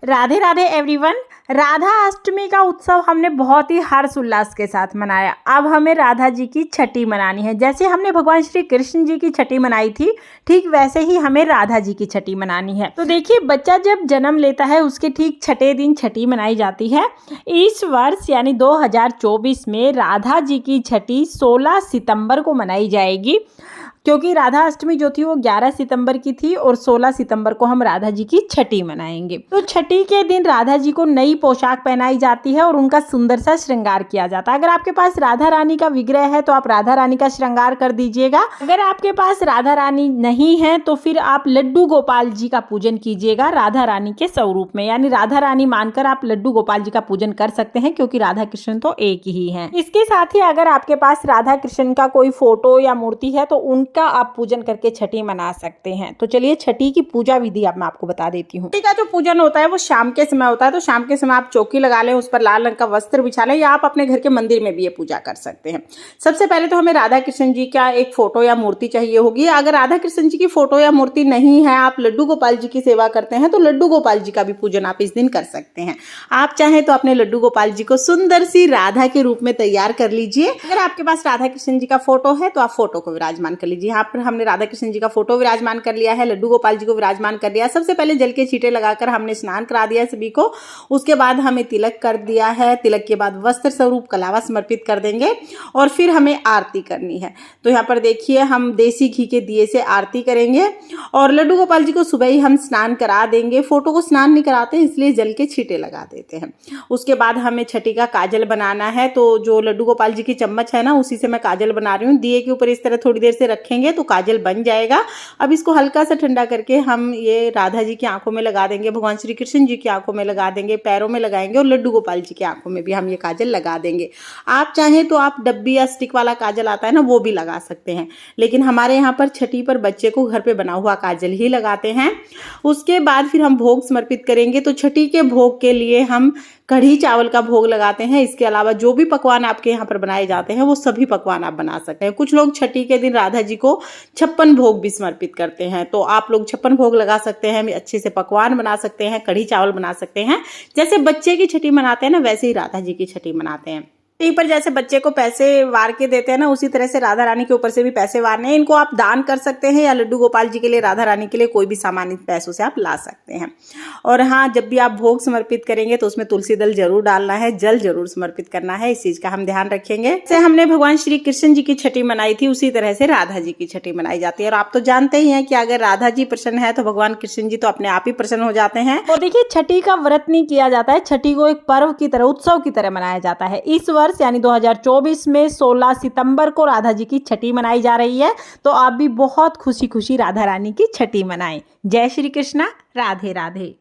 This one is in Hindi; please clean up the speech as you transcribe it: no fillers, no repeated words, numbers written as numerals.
राधे राधे एवरीवन। राधा अष्टमी का उत्सव हमने बहुत ही हर्ष उल्लास के साथ मनाया। अब हमें राधा जी की छठी मनानी है। जैसे हमने भगवान श्री कृष्ण जी की छठी मनाई थी, ठीक वैसे ही हमें राधा जी की छठी मनानी है। तो देखिए, बच्चा जब जन्म लेता है उसके ठीक छठे दिन छठी मनाई जाती है। इस वर्ष यानी 2024 में राधा जी की छठी 16 सितंबर को मनाई जाएगी, क्योंकि राधा अष्टमी जो थी वो 11 सितंबर की थी और 16 सितंबर को हम राधा जी की छठी मनाएंगे। तो छठी के दिन राधा जी को नई पोशाक पहनाई जाती है और उनका सुंदर सा श्रृंगार किया जाता है। अगर आपके पास राधा रानी का विग्रह है तो आप राधा रानी का श्रृंगार कर दीजिएगा। अगर आपके पास राधा रानी नहीं है तो फिर आप लड्डू गोपाल जी का पूजन कीजिएगा राधा रानी के स्वरूप में, यानी राधा रानी मानकर आप लड्डू गोपाल जी का पूजन कर सकते हैं, क्योंकि राधा कृष्ण तो एक ही हैं। इसके साथ ही अगर आपके पास राधा कृष्ण का कोई फोटो या मूर्ति है तो उनका आप पूजन करके छठी मना सकते हैं। तो चलिए छठी की पूजा विधि अब मैं आपको बता देती हूँ। छठी का जो पूजन होता है वो शाम के समय होता है। तो शाम के समय आप चौकी लगा लें, उस पर लाल रंग का वस्त्र बिछा लें, या आप अपने घर के मंदिर में भी ये पूजा कर सकते हैं। सबसे पहले तो हमें राधा कृष्ण जी का एक फोटो या मूर्ति चाहिए होगी। अगर राधा कृष्ण जी की फोटो या मूर्ति नहीं है, आप लड्डू गोपाल जी की सेवा करते हैं, तो लड्डू गोपाल जी का भी पूजन आप इस दिन कर सकते हैं। आप चाहें तो अपने लड्डू गोपाल जी को सुंदर सी राधा के रूप में तैयार कर लीजिए। अगर आपके पास राधा कृष्ण जी का फोटो है तो आप फोटो को विराजमान कर लीजिए। यहाँ पर हमने राधा कृष्ण जी का फोटो विराजमान कर लिया है, लड्डू गोपाल जी को विराजमान कर लिया। सबसे पहले जल के छींटे लगाकर हमने स्नान करा दिया सभी को। उसके बाद हमें तिलक कर दिया है। तिलक के बाद वस्त्र स्वरूप कलावा समर्पित कर देंगे और फिर हमें आरती करनी है। तो यहाँ पर देखिए, हम देसी घी के दिए से आरती करेंगे और लड्डू गोपाल जी को सुबह ही हम स्नान करा देंगे। फोटो को स्नान नहीं कराते इसलिए जल के छींटे लगा देते हैं। उसके बाद हमें छठी का काजल बनाना है। तो जो लड्डू गोपाल जी की चम्मच है ना, उसी से मैं काजल बना रही हूँ। दिए के ऊपर इस तरह थोड़ी देर से रखेंगे तो काजल बन जाएगा। अब इसको हल्का सा ठंडा करके हम ये राधा जी की आंखों में लगा देंगे, भगवान श्री कृष्ण जी की आंखों में लगा देंगे, पैरों में लगाएंगे और लड्डू गोपाल जी की आंखों में भी हम ये काजल लगा देंगे। आप चाहें तो आप डब्बी या स्टिक वाला काजल आता है ना, वो भी लगा सकते हैं, लेकिन हमारे यहाँ पर छठी पर बच्चे को घर पे बना हुआ काजल ही लगाते हैं। उसके बाद फिर हम भोग समर्पित करेंगे। तो छठी के भोग के लिए हम कढ़ी चावल का भोग लगाते हैं। इसके अलावा जो भी पकवान आपके यहाँ पर बनाए जाते हैं वो सभी पकवान आप बना सकते हैं। कुछ लोग छठी के दिन राधा जी को 56 भोग भी समर्पित करते हैं। तो आप लोग 56 भोग लगा सकते हैं, अच्छे से पकवान बना सकते हैं, कढ़ी चावल बना सकते हैं। जैसे बच्चे की छठी मनाते हैं ना, वैसे ही राधा जी की छठी मनाते हैं। यहीं पर जैसे बच्चे को पैसे वार के देते हैं ना, उसी तरह से राधा रानी के ऊपर से भी पैसे वारने हैं। इनको आप दान कर सकते हैं या लड्डू गोपाल जी के लिए, राधा रानी के लिए कोई भी सामान इन पैसों से आप ला सकते हैं। और हाँ, जब भी आप भोग समर्पित करेंगे तो उसमें तुलसी दल जरूर डालना है, जल जरूर समर्पित करना है। इस चीज का हम ध्यान रखेंगे। जैसे हमने भगवान श्री कृष्ण जी की छठी मनाई थी, उसी तरह से राधा जी की छठी मनाई जाती है। और आप तो जानते ही हैं कि अगर राधा जी प्रसन्न है तो भगवान कृष्ण जी तो अपने आप ही प्रसन्न हो जाते हैं। और देखिए, छठी का व्रत नहीं किया जाता है, छठी को एक पर्व की तरह, उत्सव की तरह मनाया जाता है। इस वर्ष यानी 2024 में 16 सितंबर को राधा जी की छठी मनाई जा रही है। तो आप भी बहुत खुशी खुशी राधा रानी की छठी मनाएं। जय श्री कृष्णा, राधे राधे।